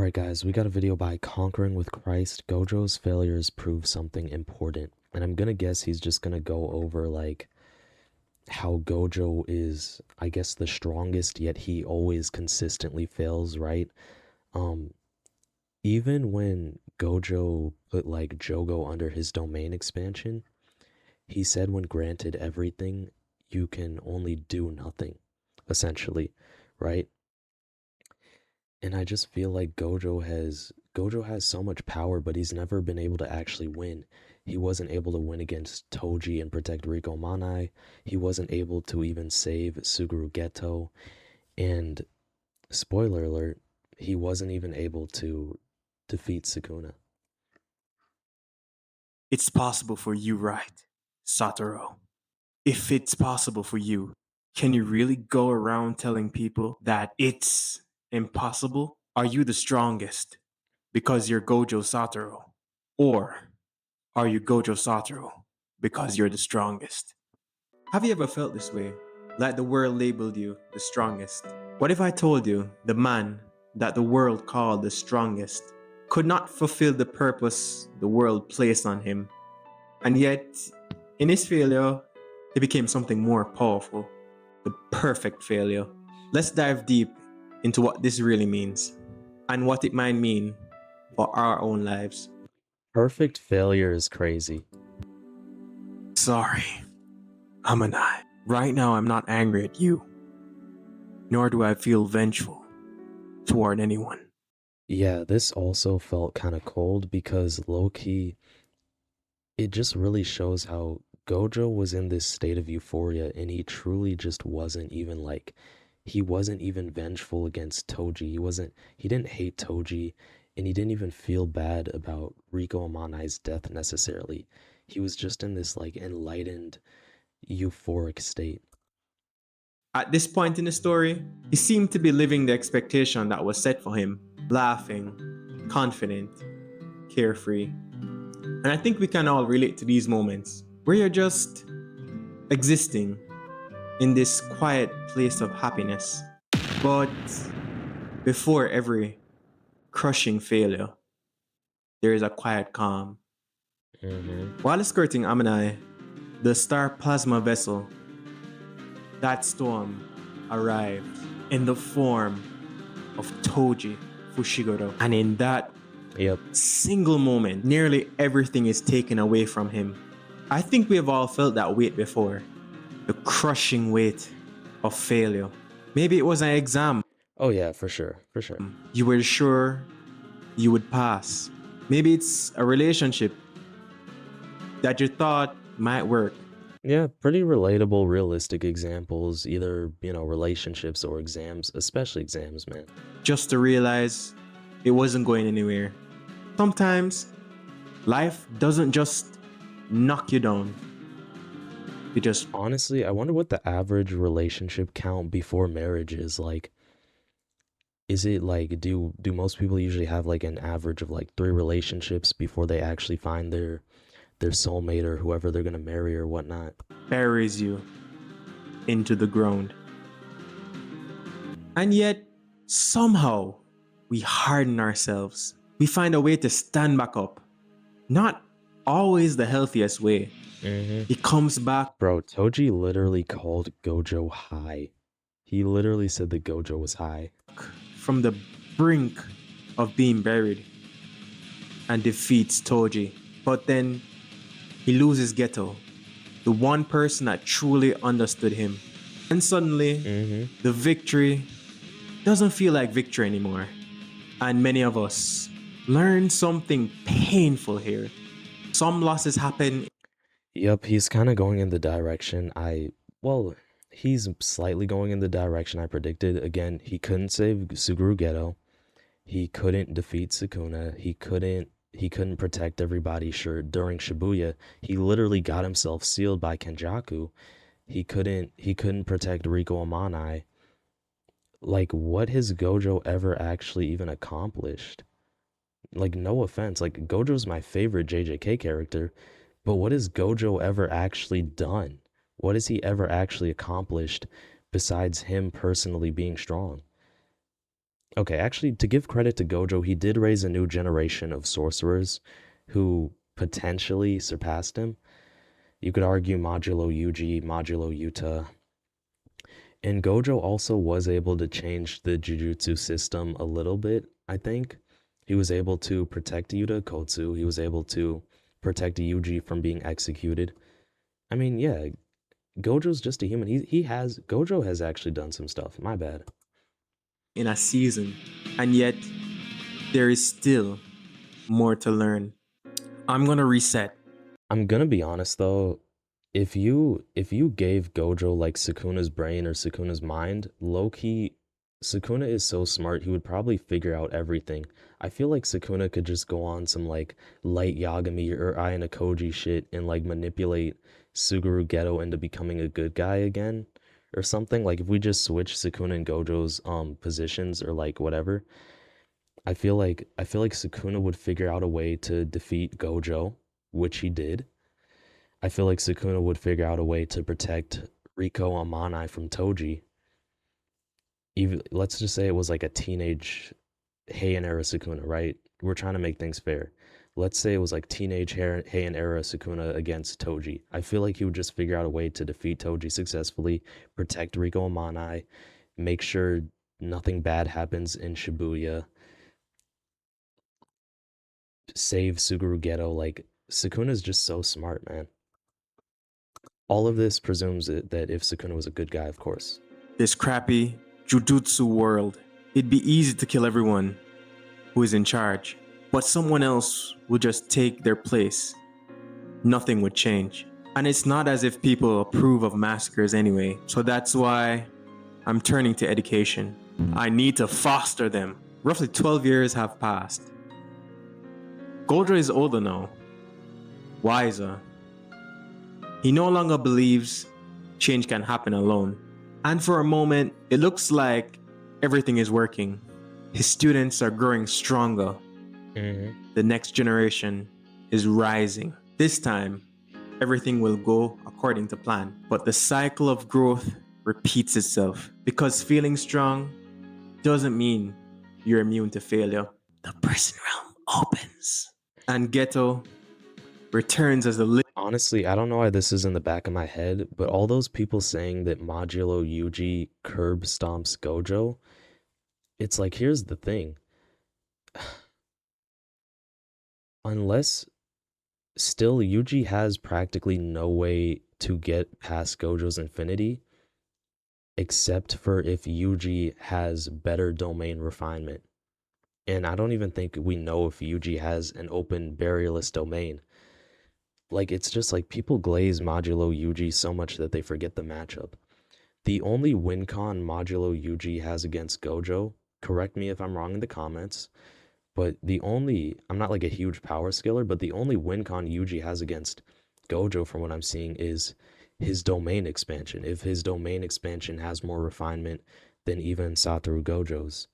Alright guys, we got a video by Conquering with Christ. Gojo's failures prove something important. And I'm gonna guess he's just gonna go over like how Gojo is, I guess, the strongest, yet he always consistently fails, right? Um, Even when Gojo put like Jogo under his domain expansion, he said when granted everything, you can only do nothing, essentially, right? And I just feel like Gojo has so much power, but he's never been able to actually win. He wasn't able to win against Toji and protect Riko Manai. He wasn't able to even save Suguru Geto. And spoiler alert, he wasn't even able to defeat Sukuna. It's possible for you, right, Satoru? If it's possible for you, can you really go around telling people that it's impossible? Are you the strongest because you're Gojo Satoru? Or are you Gojo Satoru because you're the strongest? Have you ever felt this way? Like the world labeled you the strongest? What if I told you the man that the world called the strongest could not fulfill the purpose the world placed on him? And yet, in his failure, he became something more powerful, the perfect failure. Let's dive deep into what this really means and what it might mean for our own lives. Perfect failure is crazy. Sorry, Amanai. Right now, I'm not angry at you, nor do I feel vengeful toward anyone. Yeah, this also felt kind of cold because low-key, it just really shows how Gojo was in this state of euphoria and he truly just wasn't even like he wasn't even vengeful against Toji. He didn't hate Toji and he didn't even feel bad about Riko Amanai's death necessarily. He was just in this like enlightened euphoric state. At this point in the story, he seemed to be living the expectation that was set for him, laughing, confident, carefree. And I think we can all relate to these moments where you're just existing in this quiet place of happiness. But before every crushing failure, there is a quiet calm. While escorting Amanai, the star plasma vessel, that storm arrived in the form of Toji Fushiguro. And in that single moment, nearly everything is taken away from him. I think we have all felt that weight before. The crushing weight of failure. Maybe it was an exam. Oh yeah, for sure, for sure. You were sure you would pass. Maybe it's a relationship that you thought might work. Yeah, pretty relatable, realistic examples, either, relationships or exams, especially exams, man. Just to realize it wasn't going anywhere. Sometimes life doesn't just knock you down. It just... Honestly, I wonder what the average relationship count before marriage is like. Is it like, do most people usually have like an average of like 3 relationships before they actually find their soulmate or whoever they're gonna marry or whatnot? buries you into the ground. And yet, somehow, we harden ourselves. We find a way to stand back up. Not always the healthiest way. He comes back. Bro, Toji literally called Gojo high. He literally said that Gojo was high. From the brink of being buried and defeats Toji. But then he loses Geto, the one person that truly understood him. And suddenly, the victory doesn't feel like victory anymore. And many of us learn something painful here. Some losses happen. Yep, he's kind of going in the direction he's slightly going in the direction I predicted. Again, he couldn't save Suguru Geto. He couldn't defeat Sukuna. He couldn't protect everybody during Shibuya. He literally got himself sealed by Kenjaku. He couldn't protect Riko Amanai. Like, what has Gojo ever actually even accomplished? Like, no offense, like Gojo's my favorite JJK character, but what has Gojo ever actually done? What has he ever actually accomplished besides him personally being strong? Okay, actually, to give credit to Gojo, he did raise a new generation of sorcerers who potentially surpassed him. You could argue modulo Yuji, modulo Yuta. And Gojo also was able to change the jujutsu system a little bit, I think. He was able to protect Yuta Kotsu. He was able to protect Yuji from being executed. I mean, yeah, Gojo's just a human. He has Gojo has actually done some stuff. My bad. in a season, and yet there is still more to learn. I'm gonna reset. I'm gonna be honest though, if you gave Gojo like Sukuna's brain or Sukuna's mind, low key, Sukuna is so smart he would probably figure out everything. I feel like Sukuna could just go on some like light Yagami or Ayano Koji shit and like manipulate Suguru Geto into becoming a good guy again or something. Like if we just switch Sukuna and Gojo's positions or like whatever, I feel like Sukuna would figure out a way to defeat Gojo, which he did. I feel like Sukuna would figure out a way to protect Riko Amanai from Toji. Even let's just say it was like a teenage Heian era Sukuna, right? We're trying to make things fair. Let's say it was like teenage Heian era Sukuna against Toji. I feel like he would just figure out a way to defeat Toji successfully, protect Riko Amanai, make sure nothing bad happens in Shibuya, save Suguru Geto. Like Sukuna's just so smart, man. All of this presumes that if Sukuna was a good guy, of course. This crappy jujutsu world. It'd be easy to kill everyone who is in charge, but someone else would just take their place. Nothing would change. And it's not as if people approve of massacres anyway, so that's why I'm turning to education. I need to foster them. Roughly 12 years have passed. Gojo is older now, wiser. He no longer believes change can happen alone. And for a moment, it looks like everything is working. His students are growing stronger. The next generation is rising. This time, everything will go according to plan. But the cycle of growth repeats itself. Because feeling strong doesn't mean you're immune to failure. The prison realm opens. And Geto returns as the Honestly, I don't know why this is in the back of my head, but all those people saying that Modulo Yuji curb stomps Gojo, it's like, here's the thing. Unless still Yuji has practically no way to get past Gojo's infinity, except for if Yuji has better domain refinement. And I don't even think we know if Yuji has an open barrierless domain. Like, it's just like people glaze Modulo Yuji so much that they forget the matchup. The only win con Modulo Yuji has against Gojo, correct me if I'm wrong in the comments, but I'm not like a huge power skiller, but the only win con Yuji has against Gojo from what I'm seeing is his domain expansion. If his domain expansion has more refinement than even Satoru Gojo's.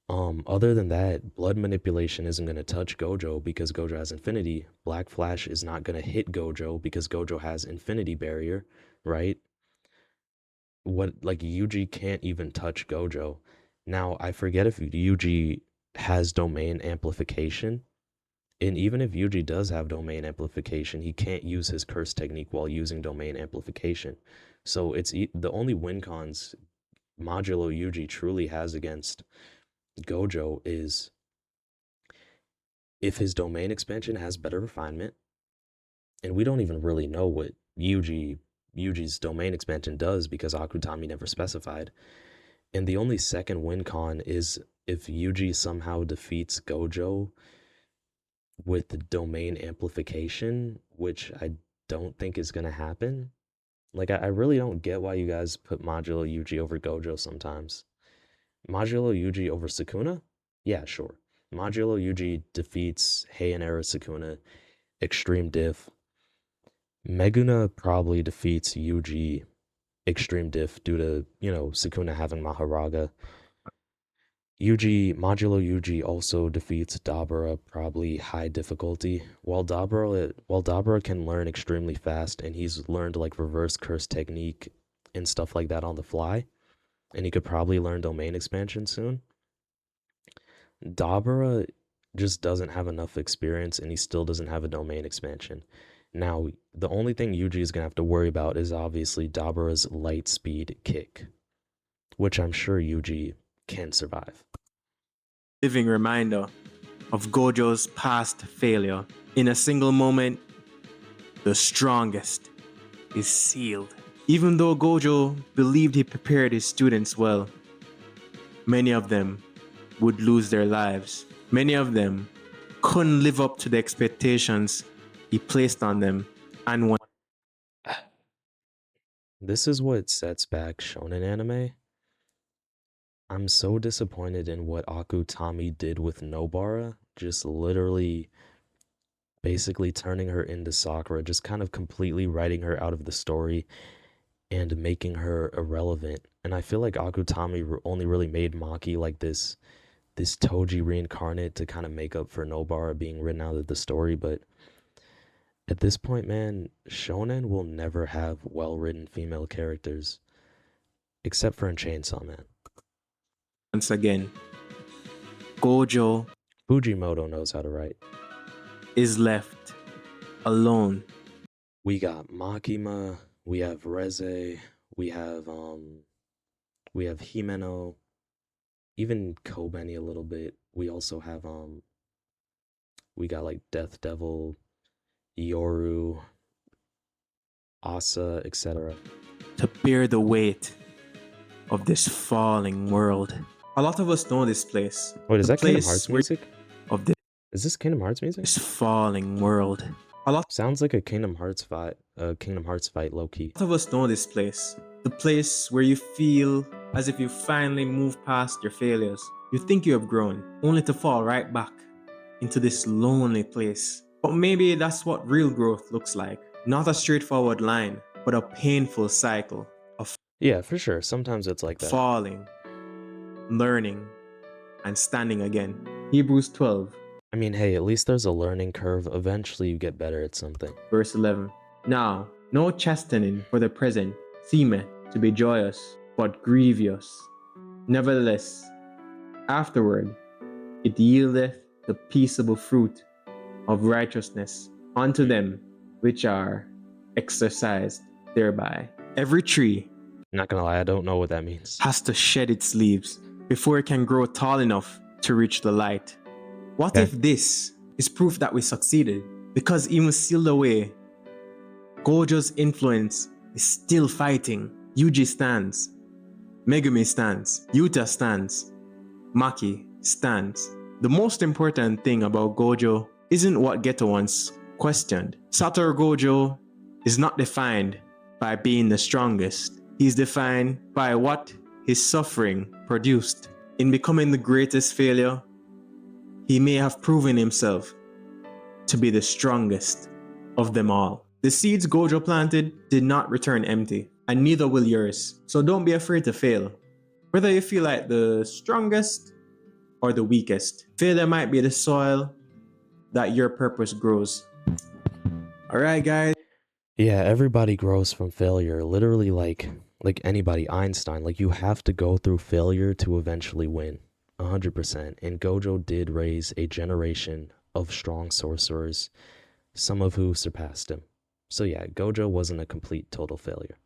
Other than that, blood manipulation isn't gonna touch Gojo because Gojo has infinity. Black Flash is not gonna hit Gojo because Gojo has infinity barrier, right? What like Yuji can't even touch Gojo. Now I forget if Yuji has domain amplification. And even if Yuji does have domain amplification, he can't use his curse technique while using domain amplification. So the only win cons Modulo Yuji truly has against Gojo is if his domain expansion has better refinement, and we don't even really know what Yuji's domain expansion does because Akutami never specified. And the only second win con is if Yuji somehow defeats Gojo with the domain amplification, which I don't think is gonna happen. Like I really don't get why you guys put Modulo Yuji over Gojo sometimes. Modulo Yuji over Sukuna? Yeah, sure. Modulo Yuji defeats Heian era Sukuna, Extreme Diff. Meguna probably defeats Yuji Extreme Diff due to, Sukuna having Maharaga. Modulo Yuji also defeats Dabura, probably high difficulty. While Dabura can learn extremely fast and he's learned like reverse curse technique and stuff like that on the fly, and he could probably learn domain expansion soon. Dabura just doesn't have enough experience and he still doesn't have a domain expansion. Now, the only thing Yuji is going to have to worry about is obviously Dabura's light speed kick, which I'm sure Yuji can survive. Living reminder of Gojo's past failure. In a single moment, the strongest is sealed. Even though Gojo believed he prepared his students well, many of them would lose their lives. Many of them couldn't live up to the expectations he placed on them. And when This is what sets back shonen anime. I'm so disappointed in what Akutami did with Nobara, just literally basically turning her into Sakura, just kind of completely writing her out of the story and making her irrelevant. And I feel like Akutami only really made Maki like this Toji reincarnate to kind of make up for Nobara being written out of the story, but at this point, man, shonen will never have well-written female characters except for in Chainsaw Man. once again, Gojo Fujimoto knows how to write. is left alone. We got Makima, we have Reze, we have Himeno, even Kobeni a little bit. We also have we got like Death Devil, Yoru, Asa, etc. To bear the weight of this falling world. A lot of us know this place. Wait, is The that Kingdom place Hearts where music? of this Is this Kingdom Hearts music? falling world. A lot Sounds like a Kingdom Hearts fight, low key. of us know this place. The place where you feel as if you finally moved past your failures. You think you have grown, only to fall right back into this lonely place. But maybe that's what real growth looks like. Not a straightforward line, but a painful cycle of Yeah, for sure. Sometimes it's like that. falling, learning, and standing again. Hebrews 12, I mean, hey, at least there's a learning curve. Eventually you get better at something. verse 11. Now, no chastening for the present seemeth to be joyous, but grievous. Nevertheless, afterward it yieldeth the peaceable fruit of righteousness unto them which are exercised thereby. Every tree Not gonna lie, I don't know what that means. has to shed its leaves before it can grow tall enough to reach the light. What Okay. if this is proof that we succeeded? Because even sealed away, Gojo's influence is still fighting. Yuji stands, Megumi stands, Yuta stands, Maki stands. The most important thing about Gojo isn't what Geto once questioned. Satoru Gojo is not defined by being the strongest. He's defined by what his suffering produced. In becoming the greatest failure, he may have proven himself to be the strongest of them all. The seeds Gojo planted did not return empty, and neither will yours. So don't be afraid to fail. Whether you feel like the strongest or the weakest, failure might be the soil that your purpose grows. Alright, guys. Yeah, everybody grows from failure. Literally like anybody, Einstein, like you have to go through failure to eventually win. 100%. And Gojo did raise a generation of strong sorcerers, some of who surpassed him. So yeah, Gojo wasn't a complete total failure.